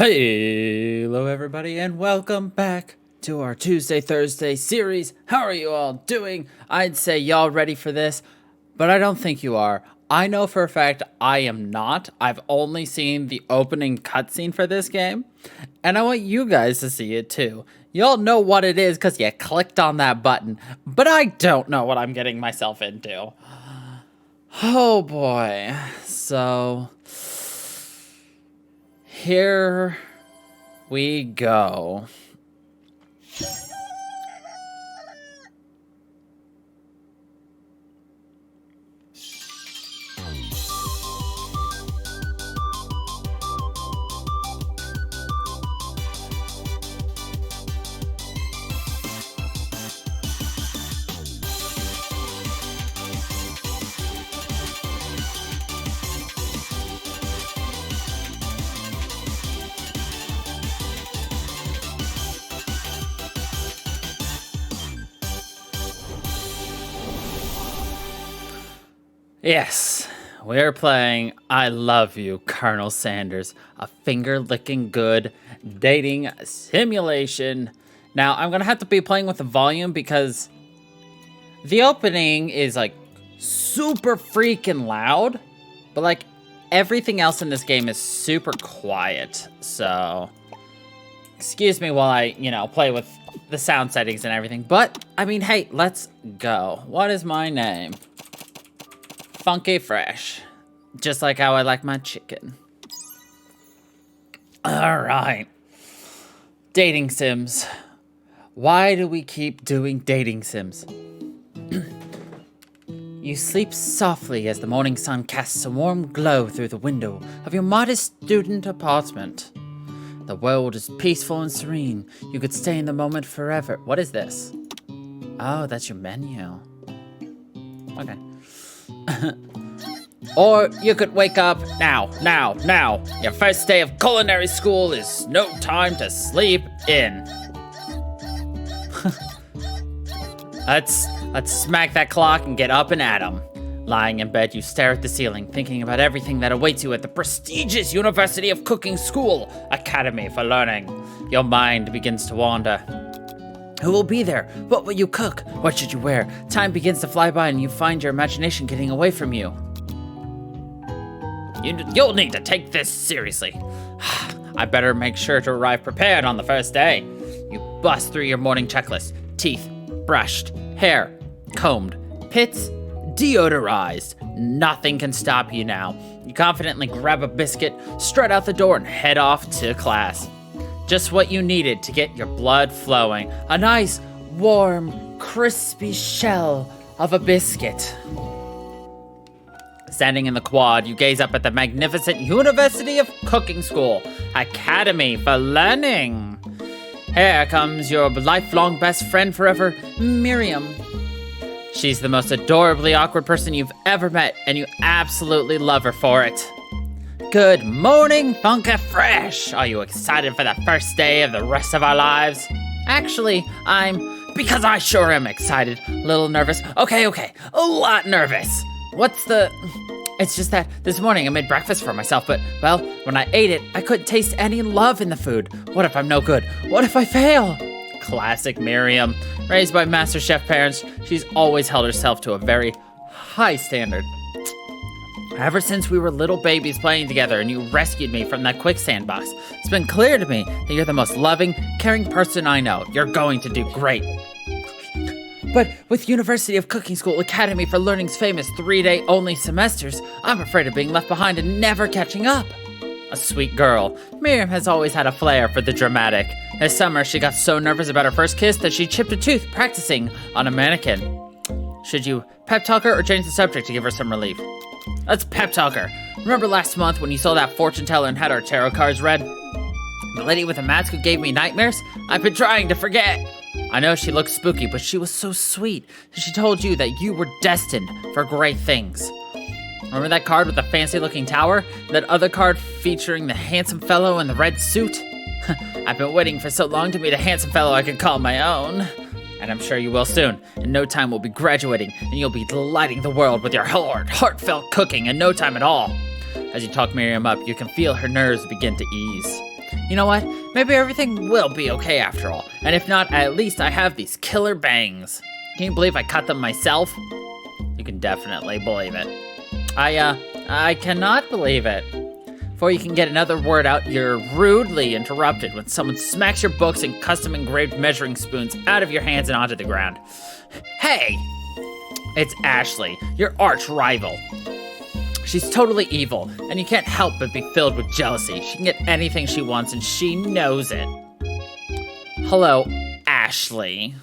Hello everybody and welcome back to our Tuesday Thursday series. How are you all doing? I'd say y'all ready for this, but I don't think you are. I know for a fact I am not. I've only seen the opening cutscene for this game, and I want you guys to see it too. Y'all know what it is because you clicked on that button, but I don't know what I'm getting myself into. Oh boy. So here we go. Yes, we're playing I Love You, Colonel Sanders, a finger-licking good dating simulation. Now, I'm going to have to be playing with the volume because the opening is, like, super freaking loud, but, like, everything else in this game is super quiet. So, excuse me while I, play with the sound settings and everything. But, I mean, hey, let's go. What is my name? Funky Fresh, just like how I like my chicken. All right. Dating sims. Why do we keep doing dating sims? You sleep softly as the morning sun casts a warm glow through the window of your modest student apartment. The world is peaceful and serene. You could stay in the moment forever. What is this? Oh, that's your menu. Okay. Or you could wake up now. Your first day of culinary school is no time to sleep in. Let's smack that clock and get up and at 'em. Lying in bed, you stare at the ceiling, thinking about everything that awaits you at the prestigious University of Cooking School Academy for Learning. Your mind begins to wander. Who will be there? What will you cook? What should you wear? Time begins to fly by and you find your imagination getting away from you. You'll need to take this seriously. I better make sure to arrive prepared on the first day. You bust through your morning checklist. Teeth, brushed, hair, combed, pits, deodorized. Nothing can stop you now. You confidently grab a biscuit, strut out the door, and head off to class. Just what you needed to get your blood flowing. A nice, warm, crispy shell of a biscuit. Standing in the quad, you gaze up at the magnificent University of Cooking School Academy for Learning. Here comes your lifelong best friend forever, Miriam. She's the most adorably awkward person you've ever met, and you absolutely love her for it. Good morning, Funky Fresh! Are you excited for the first day of the rest of our lives? Actually, because I sure am excited. A little nervous. Okay, a lot nervous. It's just that this morning I made breakfast for myself, but, well, when I ate it, I couldn't taste any love in the food. What if I'm no good? What if I fail? Classic Miriam. Raised by Master Chef parents, she's always held herself to a very high standard. Ever since we were little babies playing together and you rescued me from that quicksand box, it's been clear to me that you're the most loving, caring person I know. You're going to do great. But with University of Cooking School Academy for Learning's famous 3-day only semesters, I'm afraid of being left behind and never catching up. A sweet girl, Miriam has always had a flair for the dramatic. This summer, she got so nervous about her first kiss that she chipped a tooth practicing on a mannequin. Should you pep talk her or change the subject to give her some relief? Let's pep talk her. Remember last month when you saw that fortune teller and had our tarot cards read? The lady with the mask who gave me nightmares? I've been trying to forget. I know she looked spooky, but she was so sweet. She told you that you were destined for great things. Remember that card with the fancy-looking tower? That other card featuring the handsome fellow in the red suit? I've been waiting for so long to meet a handsome fellow I could call my own. And I'm sure you will soon. In no time we'll be graduating, and you'll be delighting the world with your heartfelt cooking in no time at all. As you talk Miriam up, you can feel her nerves begin to ease. You know what? Maybe everything will be okay after all. And if not, at least I have these killer bangs. Can you believe I cut them myself? You can definitely believe it. I cannot believe it. Before you can get another word out, you're rudely interrupted when someone smacks your books and custom engraved measuring spoons out of your hands and onto the ground. Hey! It's Ashley, your arch rival. She's totally evil, and you can't help but be filled with jealousy. She can get anything she wants, and she knows it. Hello, Ashley.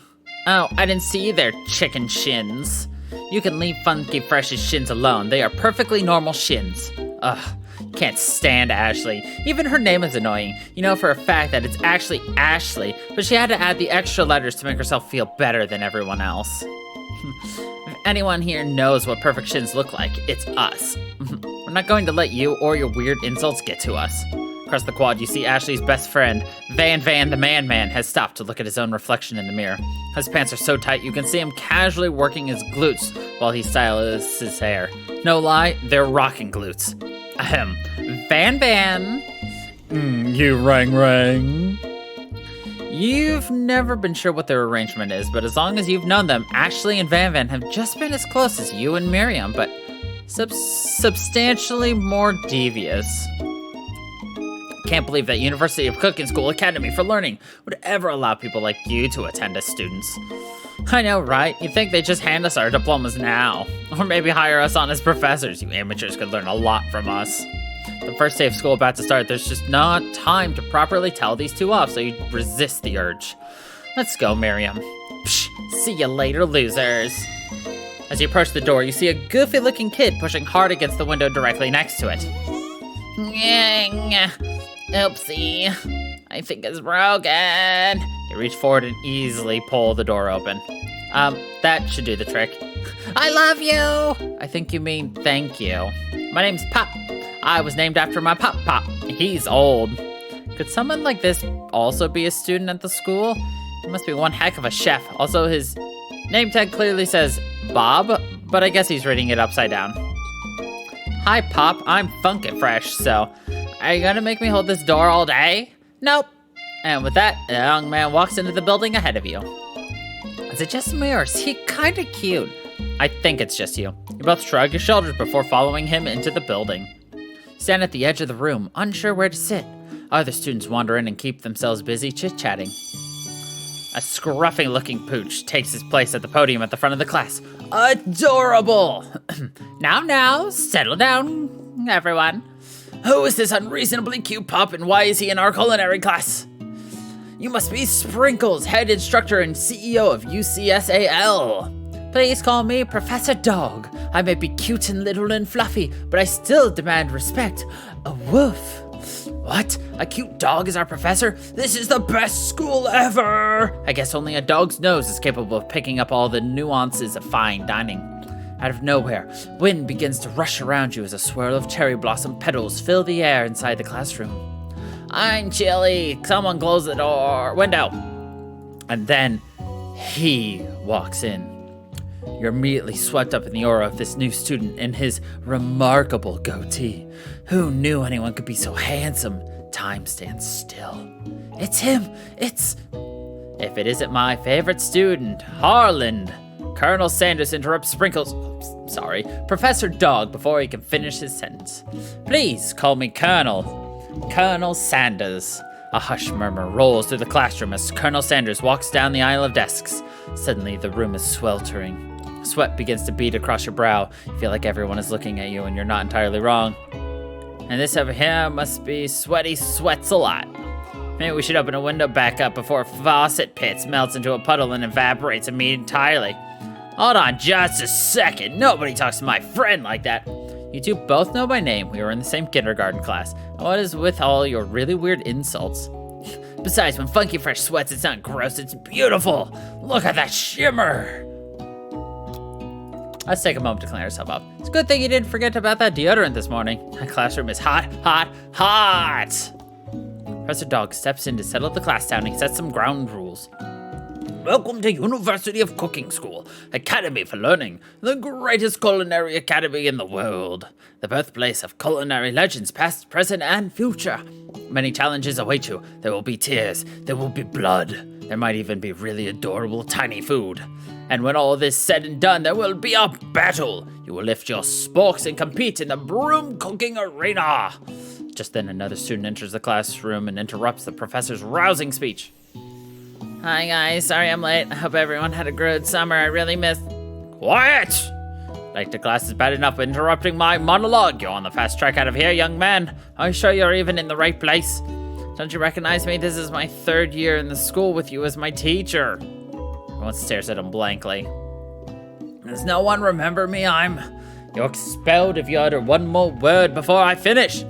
Oh, I didn't see you there, chicken shins. You can leave Funky Fresh's shins alone. They are perfectly normal shins. Ugh, can't stand Ashley. Even her name is annoying. You know for a fact that it's actually Ashley, but she had to add the extra letters to make herself feel better than everyone else. If anyone here knows what perfect shins look like, it's us. We're not going to let you or your weird insults get to us. Across the quad, you see Ashley's best friend, Van the Man, has stopped to look at his own reflection in the mirror. His pants are so tight you can see him casually working his glutes while he styles his hair. No lie, they're rocking glutes. Ahem. Van. You rang. You've never been sure what their arrangement is, but as long as you've known them, Ashley and Van have just been as close as you and Miriam, but substantially more devious. Can't believe that University of Cooking School Academy for Learning would ever allow people like you to attend as students. I know, right? You'd think they'd just hand us our diplomas now, or maybe hire us on as professors. You amateurs could learn a lot from us. The first day of school about to start, there's just not time to properly tell these two off, so you resist the urge. Let's go, Miriam. Psh, see you later, losers. As you approach the door, you see a goofy-looking kid pushing hard against the window directly next to it. Oopsie. I think it's broken. You reach forward and easily pull the door open. That should do the trick. I love you! I think you mean thank you. My name's Pop. I was named after my Pop. He's old. Could someone like this also be a student at the school? He must be one heck of a chef. Also, his name tag clearly says Bob, but I guess he's reading it upside down. Hi, Pop. I'm Funky Fresh, so are you gonna make me hold this door all day? Nope. And with that, a young man walks into the building ahead of you. Is it just me or is he kinda cute? I think it's just you. You both shrug your shoulders before following him into the building. Stand at the edge of the room, unsure where to sit. Other students wander in and keep themselves busy chit-chatting. A scruffy-looking pooch takes his place at the podium at the front of the class. Adorable! Now, settle down, everyone. Who is this unreasonably cute pup and why is he in our culinary class? You must be Sprinkles, head instructor and CEO of UCSAL. Please call me Professor Dog. I may be cute and little and fluffy, but I still demand respect. A woof. What? A cute dog is our professor? This is the best school ever! I guess only a dog's nose is capable of picking up all the nuances of fine dining. Out of nowhere, wind begins to rush around you as a swirl of cherry blossom petals fill the air inside the classroom. I'm chilly. Someone close the window. And then he walks in. You're immediately swept up in the aura of this new student and his remarkable goatee. Who knew anyone could be so handsome? Time stands still. It's him. If it isn't my favorite student, Harland. Colonel Sanders interrupts Professor Dog before he can finish his sentence. Please call me Colonel. Colonel Sanders. A hush murmur rolls through the classroom as Colonel Sanders walks down the aisle of desks. Suddenly, the room is sweltering. Sweat begins to bead across your brow. You feel like everyone is looking at you and you're not entirely wrong. And this over here must be sweaty sweats a lot. Maybe we should open a window back up before faucet pits melts into a puddle and evaporates entirely. Hold on just a second. Nobody talks to my friend like that. You two both know my name. We were in the same kindergarten class. What is with all your really weird insults? Besides, when Funky Fresh sweats, it's not gross, it's beautiful. Look at that shimmer. Let's take a moment to clean ourselves up. It's a good thing you didn't forget about that deodorant this morning. My classroom is hot. Professor Dog steps in to settle the class down and he sets some ground rules. Welcome to University of Cooking School, Academy for Learning, the greatest culinary academy in the world. The birthplace of culinary legends past, present, and future. Many challenges await you. There will be tears. There will be blood. There might even be really adorable tiny food. And when all this is said and done, there will be a battle. You will lift your sporks and compete in the broom cooking arena. Just then, another student enters the classroom and interrupts the professor's rousing speech. Hi guys, sorry I'm late. I hope everyone had a good summer. I really missed... Quiet! Like the class is bad enough interrupting my monologue. You're on the fast track out of here, young man. Are you sure you're even in the right place? Don't you recognize me? This is my 3rd year in the school with you as my teacher. Everyone stares at him blankly. Does no one remember me? You're expelled if you utter one more word before I finish.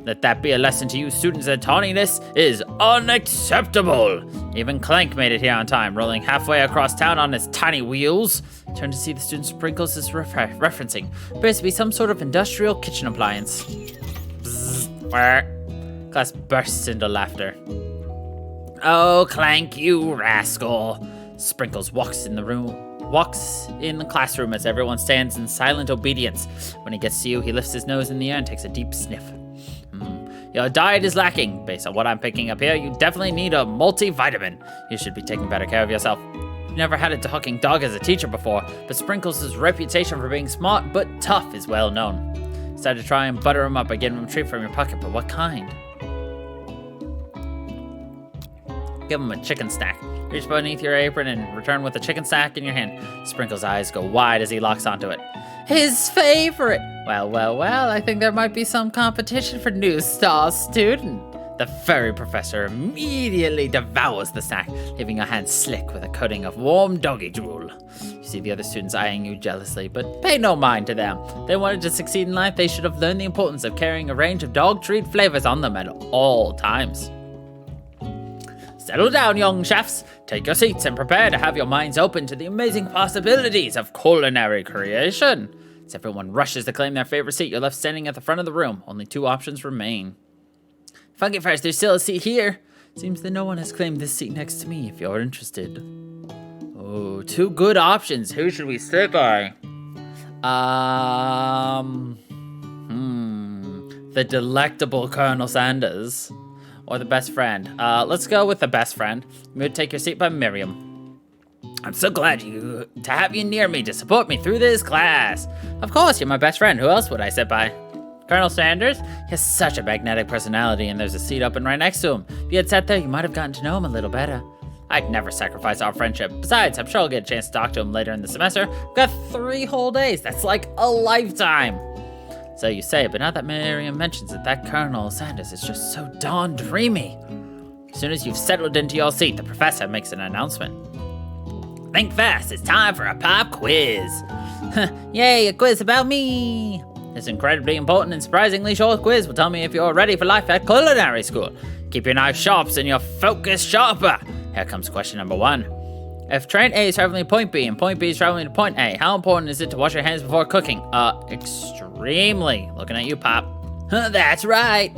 Let that be a lesson to you students that tawniness is unacceptable. Even Clank made it here on time, rolling halfway across town on his tiny wheels. Turn to see the student Sprinkles is referencing. Appears to be some sort of industrial kitchen appliance. Bzzz. Class bursts into laughter. Oh, Clank, you rascal. Sprinkles walks in the classroom as everyone stands in silent obedience. When he gets to you, he lifts his nose in the air and takes a deep sniff. Your diet is lacking. Based on what I'm picking up here, you definitely need a multivitamin. You should be taking better care of yourself. You've never had a talking dog as a teacher before, but Sprinkles' reputation for being smart but tough is well known. Decided to try and butter him up by getting him a treat from your pocket, but what kind? Give him a chicken snack. Reach beneath your apron and return with a chicken snack in your hand. Sprinkles' eyes go wide as he locks onto it. His favorite! Well, I think there might be some competition for new star student. The furry professor immediately devours the snack, leaving your hand slick with a coating of warm doggy drool. You see the other students eyeing you jealously, but pay no mind to them. If they wanted to succeed in life, they should have learned the importance of carrying a range of dog treat flavors on them at all times. Settle down, young chefs. Take your seats and prepare to have your minds open to the amazing possibilities of culinary creation. As everyone rushes to claim their favorite seat, you're left standing at the front of the room. Only 2 options remain. Funky Fresh, there's still a seat here. Seems that no one has claimed this seat next to me if you're interested. Oh, 2 good options. Who should we sit by? The delectable Colonel Sanders. Or the best friend. Let's go with the best friend. You would take your seat by Miriam. I'm so glad to have you near me to support me through this class. Of course, you're my best friend. Who else would I sit by? Colonel Sanders? He has such a magnetic personality, and there's a seat open right next to him. If you had sat there, you might have gotten to know him a little better. I'd never sacrifice our friendship. Besides, I'm sure I'll get a chance to talk to him later in the semester. We've got 3 whole days. That's like a lifetime. So you say, but now that Miriam mentions it, that Colonel Sanders is just so darn dreamy. As soon as you've settled into your seat, the professor makes an announcement. Think fast, it's time for a pop quiz. Yay, a quiz about me. This incredibly important and surprisingly short quiz will tell me if you're ready for life at culinary school. Keep your knife sharp and your focus sharper. Here comes question number 1. If train A is traveling to point B and point B is traveling to point A, how important is it to wash your hands before cooking? Extremely. Looking at you, Pop. That's right.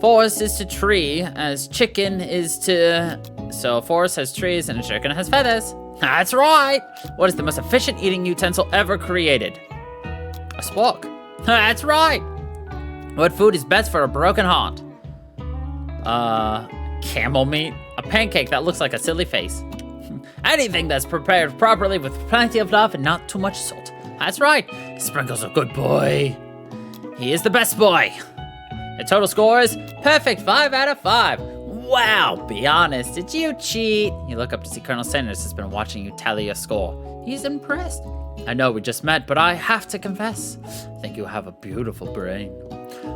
Forest is to tree, as chicken is to... So forest has trees and a chicken has feathers. That's right. What is the most efficient eating utensil ever created? A spork. That's right. What food is best for a broken heart? Camel meat. A pancake that looks like a silly face. Anything that's prepared properly with plenty of love and not too much salt. That's right. Sprinkles a good boy. He is the best boy. The total score is perfect. 5 out of 5. Wow, be honest. Did you cheat? You look up to see Colonel Sanders has been watching you tally your score. He's impressed. I know we just met, but I have to confess, I think you have a beautiful brain.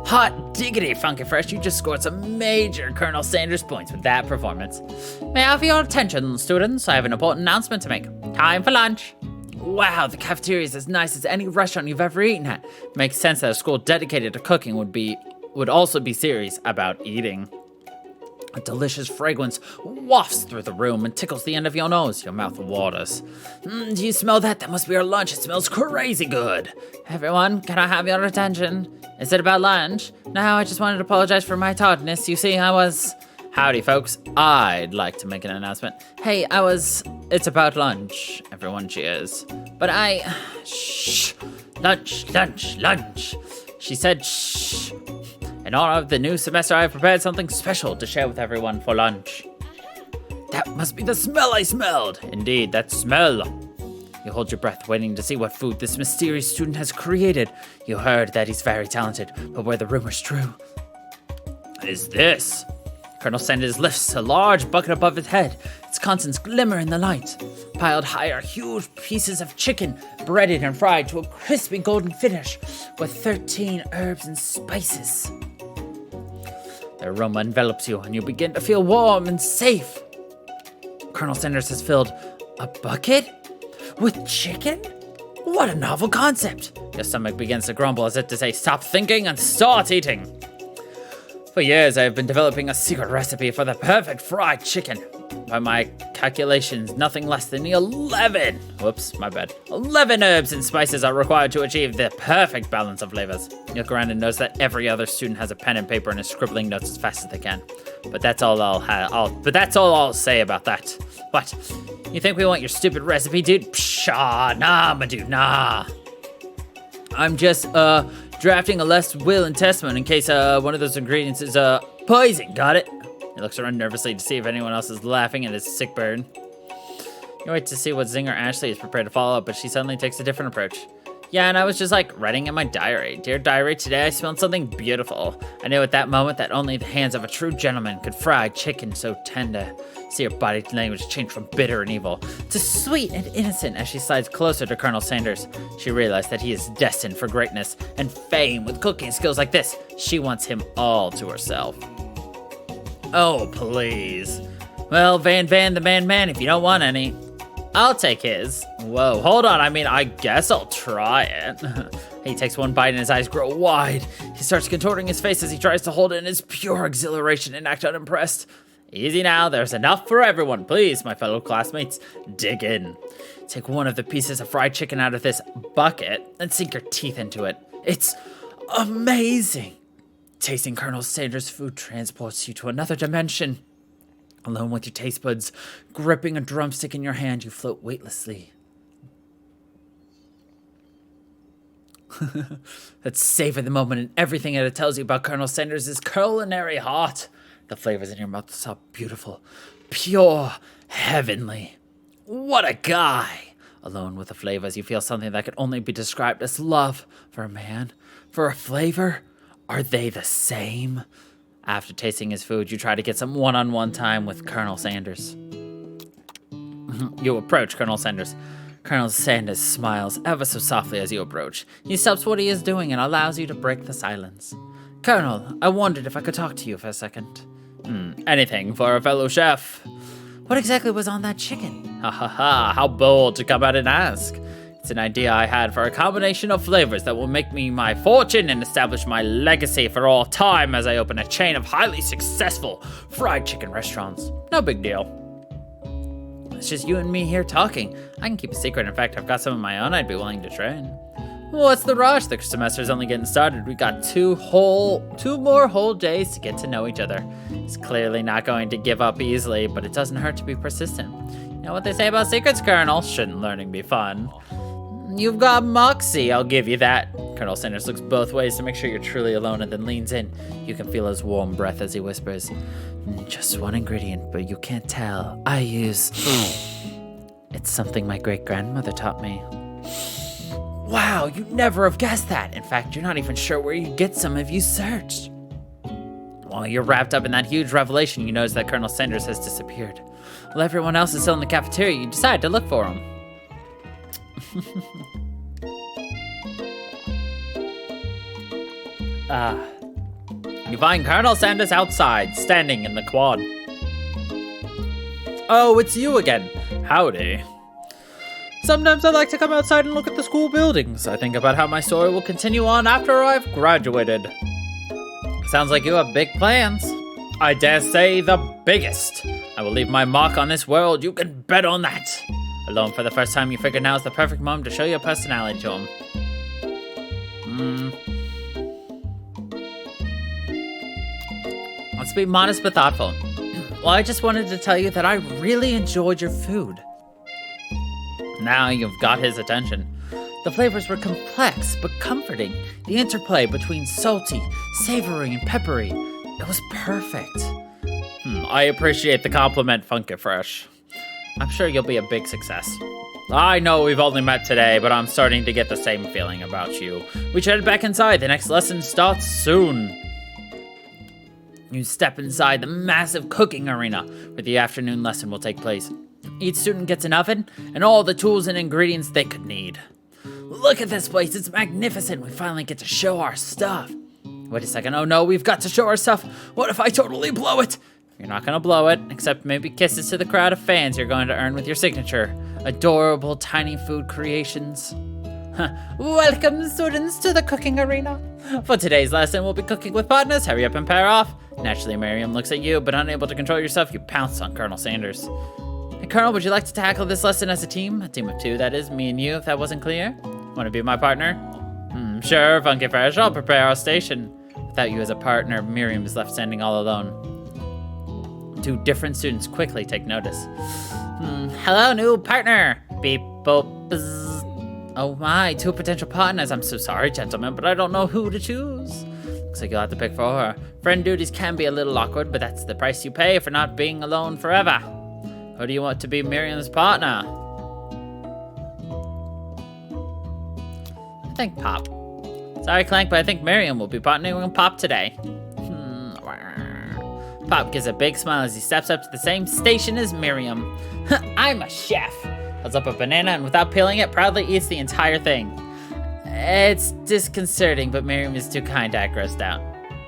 Hot diggity, Funky Fresh, you just scored some major Colonel Sanders points with that performance. May I have your attention, students? I have an important announcement to make. Time for lunch. Wow, the cafeteria is as nice as any restaurant you've ever eaten at. Makes sense that a school dedicated to cooking would also be serious about eating. A delicious fragrance wafts through the room and tickles the end of your nose. Your mouth waters. Do you smell that? That must be our lunch. It smells crazy good. Everyone, can I have your attention? Is it about lunch? No, I just wanted to apologize for my tardiness. You see, I was Howdy, folks. I'd like to make an announcement. Hey, it's about lunch. Everyone cheers. But shh. Lunch. She said shh. In honor of the new semester, I have prepared something special to share with everyone for lunch. That must be the smell I smelled. Indeed, that smell. You hold your breath, waiting to see what food this mysterious student has created. You heard that he's very talented, but were the rumors true? What is this? Colonel Sanders lifts a large bucket above his head. Its contents glimmer in the light. Piled high are huge pieces of chicken, breaded and fried to a crispy golden finish, with 13 herbs and spices. The aroma envelops you, and you begin to feel warm and safe. Colonel Sanders has filled a bucket with chicken? What a novel concept! Your stomach begins to grumble as if to say, stop thinking and start eating. For years, I have been developing a secret recipe for the perfect fried chicken. By my calculations, nothing less than 11 herbs and spices are required to achieve the perfect balance of flavors. You look around and notice that every other student has a pen and paper and is scribbling notes as fast as they can. But that's all I'll say about that. What? You think we want your stupid recipe, dude? Pshaw, nah, my dude, nah. I'm just, drafting a less will and testament in case one of those ingredients is poison. Got it? He looks around nervously to see if anyone else is laughing at his sick burn. You wait to see what Zinger Ashley is prepared to follow up, but she suddenly takes a different approach. Yeah, and I was just writing in my diary. Dear diary, today I smelled something beautiful. I knew at that moment that only the hands of a true gentleman could fry chicken so tender. See her body language change from bitter and evil to sweet and innocent as she slides closer to Colonel Sanders. She realized that he is destined for greatness and fame with cooking skills like this. She wants him all to herself. Oh, please. Well, Van the man, if you don't want any, I'll take his. Whoa, hold on. I guess I'll try it. He takes one bite and his eyes grow wide. He starts contorting his face as he tries to hold it in his pure exhilaration and act unimpressed. Easy now, there's enough for everyone. Please, my fellow classmates, dig in. Take one of the pieces of fried chicken out of this bucket and sink your teeth into it. It's amazing. Tasting Colonel Sanders' food transports you to another dimension. Alone with your taste buds, gripping a drumstick in your hand, you float weightlessly. Let's savor the moment and everything that it tells you about Colonel Sanders' culinary heart. The flavors in your mouth are so beautiful, pure, heavenly. What a guy! Alone with the flavors, you feel something that can only be described as love for a man, for a flavor. Are they the same? After tasting his food, you try to get some one-on-one time with Colonel Sanders. You approach Colonel Sanders. Colonel Sanders smiles ever so softly as you approach. He stops what he is doing and allows you to break the silence. Colonel, I wondered if I could talk to you for a second. Anything for a fellow chef. What exactly was on that chicken? Ha ha ha, how bold to come out and ask. It's an idea I had for a combination of flavors that will make me my fortune and establish my legacy for all time as I open a chain of highly successful fried chicken restaurants. No big deal. It's just you and me here talking. I can keep a secret. In fact, I've got some of my own I'd be willing to train. What's the rush? The semester's only getting started. We got two more whole days to get to know each other. He's clearly not going to give up easily, but it doesn't hurt to be persistent. You know what they say about secrets, Colonel? Shouldn't learning be fun? You've got moxie, I'll give you that. Colonel Sanders looks both ways to make sure you're truly alone and then leans in. You can feel his warm breath as he whispers, just one ingredient, but you can't tell. I use... It's something my great-grandmother taught me. Wow, you'd never have guessed that. In fact, you're not even sure where you get some if you searched. While you're wrapped up in that huge revelation, you notice that Colonel Sanders has disappeared. While everyone else is still in the cafeteria, you decide to look for him. You find Colonel Sanders outside, standing in the quad. Oh, it's you again. Howdy. Sometimes I like to come outside and look at the school buildings. I think about how my story will continue on after I've graduated. Sounds like you have big plans. I dare say the biggest. I will leave my mark on this world, you can bet on that. Alone for the first time, you figure now is the perfect moment to show your personality to him. Let's be modest but thoughtful. Well, I just wanted to tell you that I really enjoyed your food. Now you've got his attention. The flavors were complex but comforting. The interplay between salty, savory, and peppery. It was perfect. I appreciate the compliment, Funky Fresh. I'm sure you'll be a big success. I know we've only met today, but I'm starting to get the same feeling about you. We should head back inside. The next lesson starts soon. You step inside the massive cooking arena where the afternoon lesson will take place. Each student gets an oven and all the tools and ingredients they could need. Look at this place, it's magnificent. We finally get to show our stuff. Wait a second, oh no, we've got to show our stuff. What if I totally blow it? You're not gonna blow it, except maybe kisses to the crowd of fans you're going to earn with your signature. Adorable tiny food creations. Welcome, students, to the cooking arena. For today's lesson, we'll be cooking with partners. Hurry up and pair off. Naturally, Miriam looks at you, but unable to control yourself, you pounce on Colonel Sanders. Hey, Colonel, would you like to tackle this lesson as a team? A team of two, that is, me and you, if that wasn't clear. Want to be my partner? Sure, Funky Fresh, I'll prepare our station. Without you as a partner, Miriam is left standing all alone. Two different students quickly take notice. Hello, new partner. Beep, boop, bzz. Oh my, two potential partners. I'm so sorry, gentlemen, but I don't know who to choose. Looks like you'll have to pick for her. Friend duties can be a little awkward, but that's the price you pay for not being alone forever. Who do you want to be Miriam's partner? I think Pop. Sorry, Clank, but I think Miriam will be partnering with Pop today. Pop gives a big smile as he steps up to the same station as Miriam. I'm a chef. Holds up a banana and without peeling it, proudly eats the entire thing. It's disconcerting, but Miriam is too kind to act grossed out.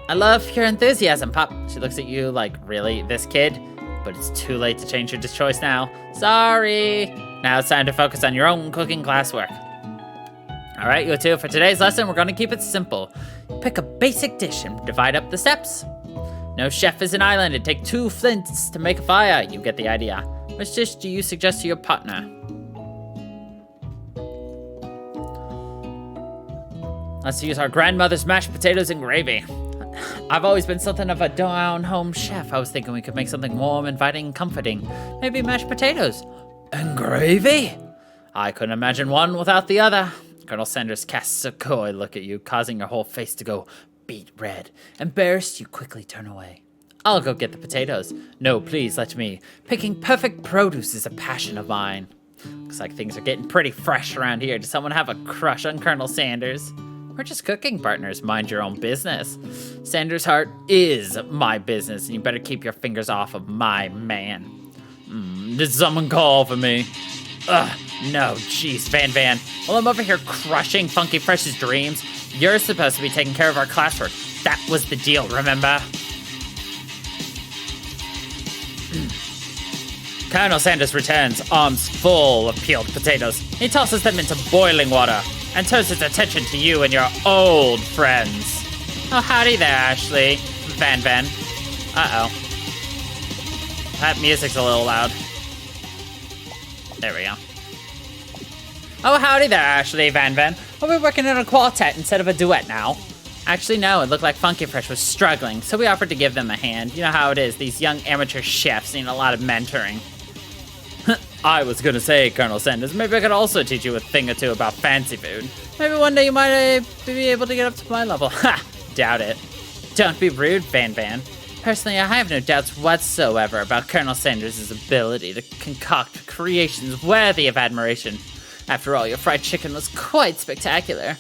I love your enthusiasm, Pop. She looks at you like, really, this kid? But it's too late to change your choice now. Sorry. Now it's time to focus on your own cooking classwork. All right, you two, for today's lesson, we're gonna keep it simple. Pick a basic dish and divide up the steps. No chef is an island. It'd take 2 flints to make a fire. You get the idea. Which dish do you suggest to your partner? Let's use our grandmother's mashed potatoes and gravy. I've always been something of a down-home chef. I was thinking we could make something warm, inviting, and comforting. Maybe mashed potatoes. And gravy? I couldn't imagine one without the other. Colonel Sanders casts a coy look at you, causing your whole face to go beet red. Embarrassed, you quickly turn away. I'll go get the potatoes. No, please, let me. Picking perfect produce is a passion of mine. Looks like things are getting pretty fresh around here. Does someone have a crush on Colonel Sanders? We're just cooking partners. Mind your own business. Sanders' heart is my business, and you better keep your fingers off of my man. Did someone call for me? Ugh, no, jeez, Van. While I'm over here crushing Funky Fresh's dreams, you're supposed to be taking care of our classwork. That was the deal, remember? Colonel Sanders returns, arms full of peeled potatoes. He tosses them into boiling water and turns his attention to you and your old friends. Oh, howdy there, Ashley. Van. Uh-oh. That music's a little loud. There we go. Oh, howdy there, Ashley, Van. We're working in a quartet instead of a duet now. Actually, no, it looked like Funky Fresh was struggling, so we offered to give them a hand. You know how it is, these young amateur chefs need a lot of mentoring. I was gonna say, Colonel Sanders, maybe I could also teach you a thing or two about fancy food. Maybe one day you might be able to get up to my level. Ha! Doubt it. Don't be rude, Van. Personally, I have no doubts whatsoever about Colonel Sanders' ability to concoct creations worthy of admiration. After all, your fried chicken was quite spectacular.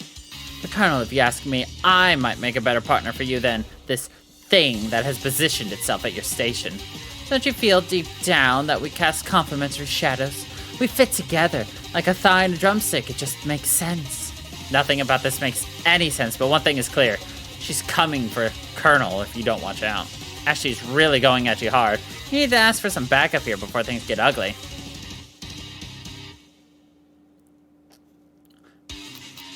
But Colonel, if you ask me, I might make a better partner for you than this thing that has positioned itself at your station. Don't you feel deep down that we cast complementary shadows? We fit together like a thigh and a drumstick. It just makes sense. Nothing about this makes any sense, but one thing is clear. She's coming for Colonel if you don't watch out. Ashley's really going at you hard. You need to ask for some backup here before things get ugly.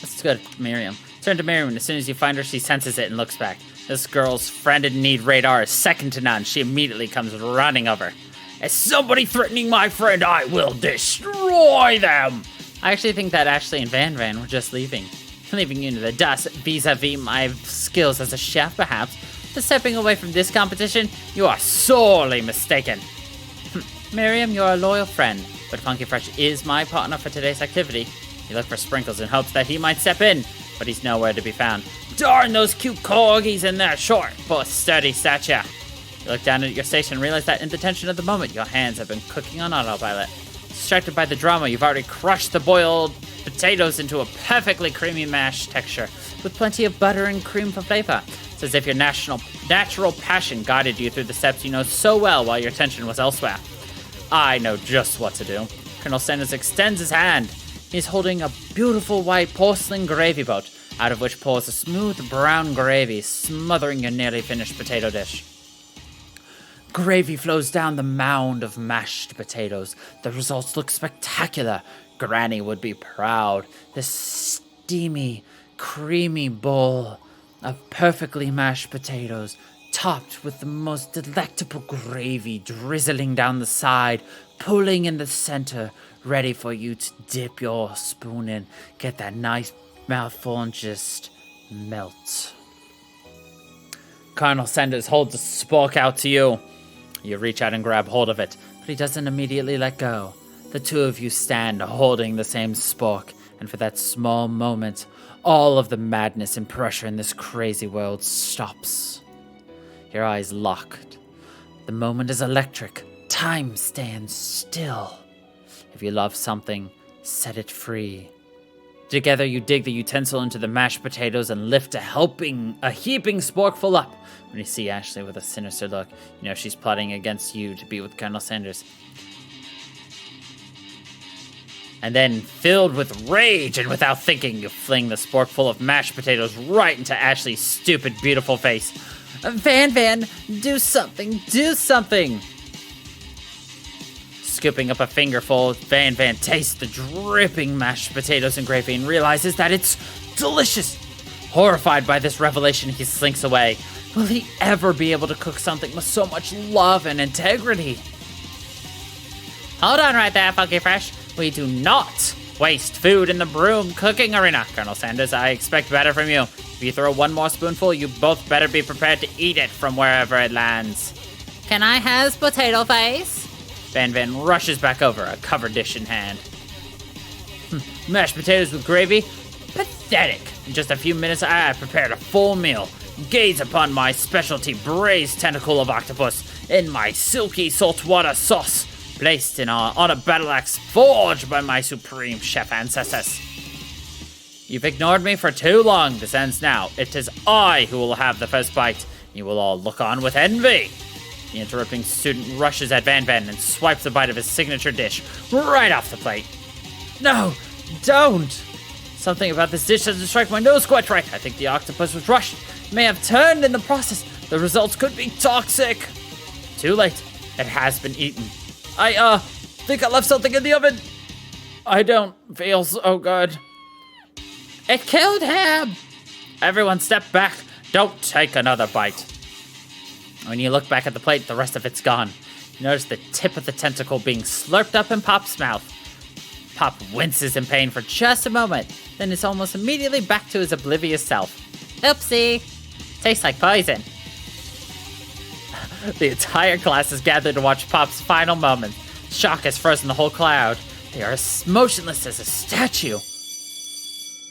Let's go to Miriam. Turn to Miriam, and as soon as you find her, she senses it and looks back. This girl's friend-in-need radar is second to none. She immediately comes running over. As somebody threatening my friend, I will destroy them! I actually think that Ashley and Van were just leaving you in the dust vis-a-vis my skills as a chef, perhaps. Stepping away from this competition, you are sorely mistaken. Miriam, you're a loyal friend, but Funky Fresh is my partner for today's activity. You look for Sprinkles in hopes that he might step in, but he's nowhere to be found. Darn those cute corgis in their short but sturdy stature. You look down at your station and realize that in the tension of the moment, your hands have been cooking on autopilot. Distracted by the drama, you've already crushed the boiled potatoes into a perfectly creamy mash texture with plenty of butter and cream for flavor. It's as if your natural passion guided you through the steps you know so well while your attention was elsewhere. I know just what to do. Colonel Sanders extends his hand. He's holding a beautiful white porcelain gravy boat, out of which pours a smooth brown gravy, smothering your nearly finished potato dish. Gravy flows down the mound of mashed potatoes. The results look spectacular. Granny would be proud. This steamy, creamy bowl of perfectly mashed potatoes, topped with the most delectable gravy drizzling down the side, pooling in the center, ready for you to dip your spoon in, get that nice mouthful and just melt. Colonel Sanders holds a spork out to you. You reach out and grab hold of it, but he doesn't immediately let go. The two of you stand holding the same spork, and for that small moment, all of the madness and pressure in this crazy world stops. Your eyes locked. The moment is electric. Time stands still. If you love something, set it free. Together you dig the utensil into the mashed potatoes and lift a heaping sporkful up. When you see Ashley with a sinister look, you know she's plotting against you to be with Colonel Sanders. And then, filled with rage and without thinking, you fling the sporkful of mashed potatoes right into Ashley's stupid, beautiful face. Van, do something, do something! Scooping up a fingerful, Van tastes the dripping mashed potatoes and gravy and realizes that it's delicious. Horrified by this revelation, he slinks away. Will he ever be able to cook something with so much love and integrity? Hold on right there, Funky Fresh. We do not waste food in the broom cooking arena. Colonel Sanders, I expect better from you. If you throw one more spoonful, you both better be prepared to eat it from wherever it lands. Can I has potato face? Van rushes back over, a covered dish in hand. Mashed potatoes with gravy? Pathetic. In just a few minutes, I have prepared a full meal. Gaze upon my specialty braised tentacle of octopus in my silky saltwater sauce, placed on a battle axe forged by my supreme chef ancestors. You've ignored me for too long. This ends now. It is I who will have the first bite. You will all look on with envy. The interrupting student rushes at Van and swipes a bite of his signature dish right off the plate. No, don't! Something about this dish doesn't strike my nose quite right. I think the octopus was rushed. It may have turned in the process. The results could be toxic. Too late. It has been eaten. I think I left something in the oven. I don't feel so good. It killed him! Everyone step back. Don't take another bite. When you look back at the plate, the rest of it's gone. You notice the tip of the tentacle being slurped up in Pop's mouth. Pop winces in pain for just a moment, then is almost immediately back to his oblivious self. Oopsie. Tastes like poison. The entire class is gathered to watch Pop's final moment. Shock has frozen the whole crowd. They are as motionless as a statue.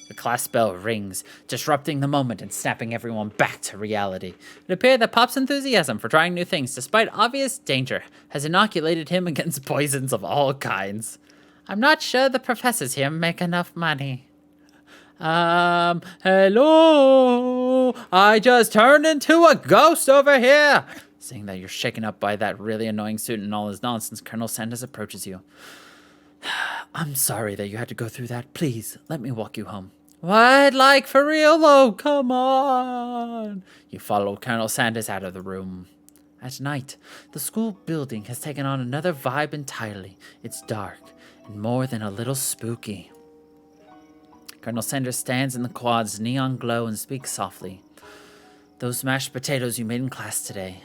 The class bell rings, disrupting the moment and snapping everyone back to reality. It appeared that Pop's enthusiasm for trying new things, despite obvious danger, has inoculated him against poisons of all kinds. I'm not sure the professors here make enough money. Hello? I just turned into a ghost over here. Seeing that you're shaken up by that really annoying student and all his nonsense, Colonel Sanders approaches you. I'm sorry that you had to go through that. Please, let me walk you home. What? Like, for real, though? Come on. You follow Colonel Sanders out of the room. At night, the school building has taken on another vibe entirely. It's dark and more than a little spooky. Colonel Sanders stands in the quad's neon glow and speaks softly. Those mashed potatoes you made in class today.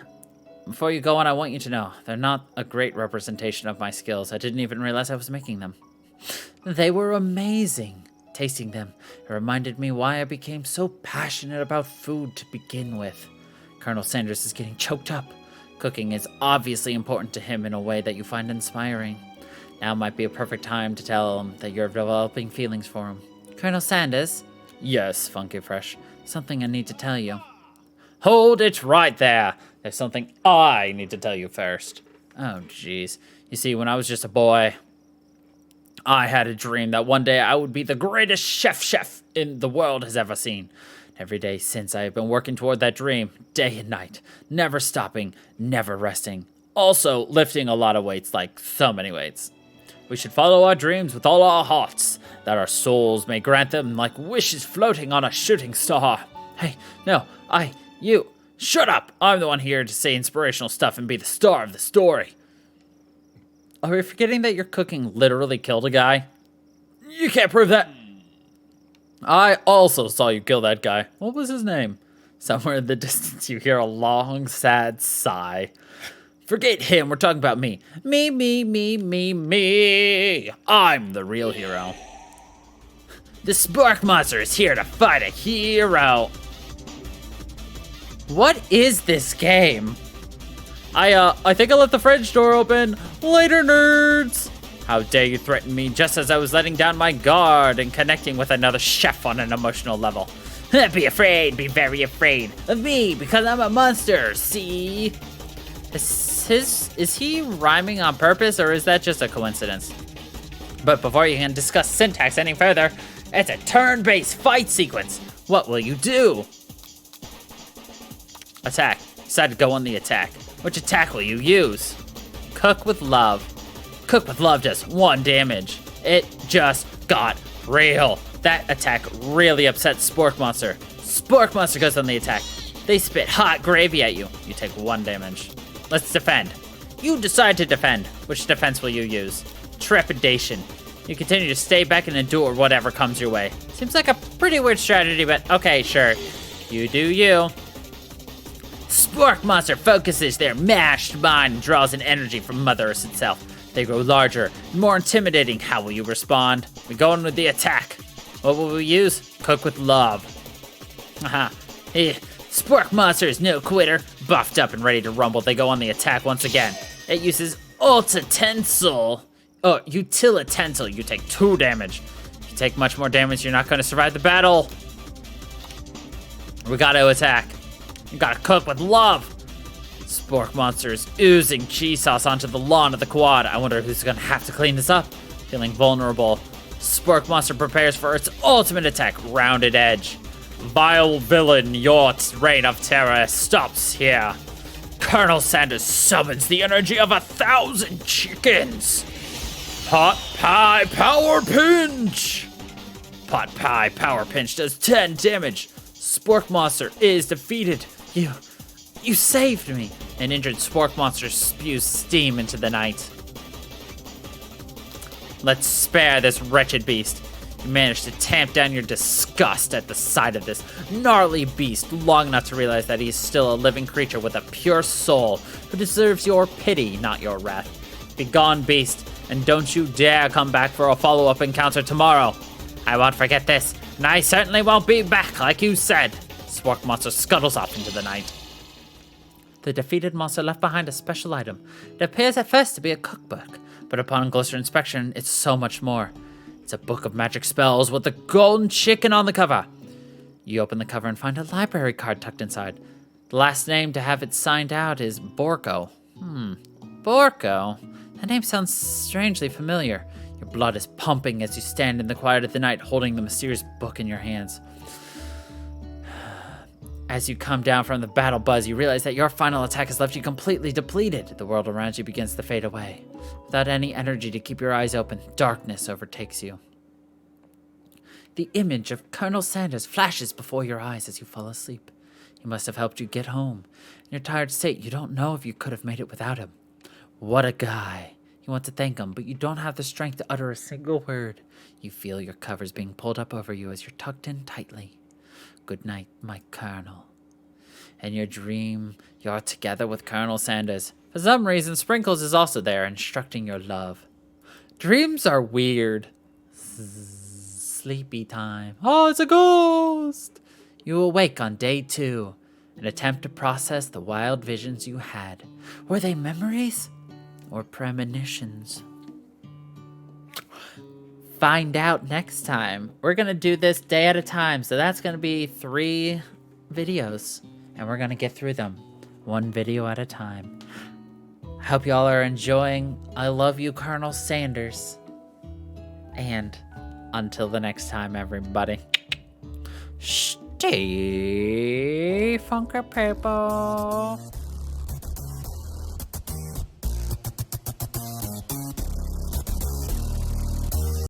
Before you go on, I want you to know, they're not a great representation of my skills. I didn't even realize I was making them. They were amazing. Tasting them, it reminded me why I became so passionate about food to begin with. Colonel Sanders is getting choked up. Cooking is obviously important to him in a way that you find inspiring. Now might be a perfect time to tell him that you're developing feelings for him. Colonel Sanders? Yes, Funky Fresh. Something I need to tell you. Hold it right there. There's something I need to tell you first. Oh, jeez. You see, when I was just a boy, I had a dream that one day I would be the greatest chef in the world has ever seen. Every day since, I have been working toward that dream, day and night, never stopping, never resting. Also, lifting a lot of weights, like so many weights. We should follow our dreams with all our hearts, that our souls may grant them like wishes floating on a shooting star. Hey, no, you, shut up! I'm the one here to say inspirational stuff and be the star of the story. Are we forgetting that your cooking literally killed a guy? You can't prove that. I also saw you kill that guy. What was his name? Somewhere in the distance you hear a long, sad sigh. Forget him, we're talking about me. Me. I'm the real hero. The Spark Monster is here to fight a hero. What is this game? I think I left the fridge door open. Later, nerds. How dare you threaten me just as I was letting down my guard and connecting with another chef on an emotional level. Be afraid, be very afraid of me because I'm a monster, see? Is he rhyming on purpose or is that just a coincidence? But before you can discuss syntax any further, it's a turn-based fight sequence. What will you do? Attack. Decide to go on the attack. Which attack will you use? Cook with love. Cook with love does 1 damage. It just got real. That attack really upsets Spork Monster. Spork Monster goes on the attack. They spit hot gravy at you. You take 1 damage. Let's defend. You decide to defend. Which defense will you use? Trepidation. You continue to stay back and endure whatever comes your way. Seems like a pretty weird strategy, but okay, sure. You do you. Spork Monster focuses their mashed mind and draws an energy from Mother Earth itself. They grow larger, more intimidating. How will you respond? We go in with the attack. What will we use? Cook with love. Spork Monster is no quitter. Buffed up and ready to rumble, they go on the attack once again. It uses Utilitensile. You take 2 damage. If you take much more damage, you're not going to survive the battle. We gotta attack. You gotta cook with love. Spork Monster is oozing cheese sauce onto the lawn of the quad. I wonder who's gonna have to clean this up. Feeling vulnerable, Spork Monster prepares for its ultimate attack, Rounded Edge. Vile villain, your reign of terror stops here. Colonel Sanders summons the energy of 1,000 chickens. Pot Pie Power Pinch. Pot Pie Power Pinch does 10 damage. Spork Monster is defeated. You saved me. An injured Spork Monster spews steam into the night. Let's spare this wretched beast. You managed to tamp down your disgust at the sight of this gnarly beast long enough to realize that he's still a living creature with a pure soul who deserves your pity, not your wrath. Be gone, beast, and don't you dare come back for a follow-up encounter tomorrow. I won't forget this, and I certainly won't be back like you said. Spork Monster scuttles off into the night. The defeated monster left behind a special item. It appears at first to be a cookbook, but upon closer inspection, it's so much more. It's a book of magic spells with a golden chicken on the cover. You open the cover and find a library card tucked inside. The last name to have it signed out is Borko. Borko? That name sounds strangely familiar. Your blood is pumping as you stand in the quiet of the night holding the mysterious book in your hands. As you come down from the battle buzz, you realize that your final attack has left you completely depleted. The world around you begins to fade away. Without any energy to keep your eyes open, darkness overtakes you. The image of Colonel Sanders flashes before your eyes as you fall asleep. He must have helped you get home. In your tired state, you don't know if you could have made it without him. What a guy. You want to thank him, but you don't have the strength to utter a single word. You feel your covers being pulled up over you as you're tucked in tightly. Good night, my Colonel. In your dream, you're together with Colonel Sanders. For some reason, Sprinkles is also there, instructing your love. Dreams are weird. Sleepy time. Oh, it's a ghost! You awake on day 2. and attempt to process the wild visions you had. Were they memories or premonitions? Find out next time. We're gonna do this day at a time, so that's gonna be 3 videos, and we're gonna get through them 1 video at a time. I hope y'all are enjoying. I love you, Colonel Sanders. And until the next time, everybody, stay funky people.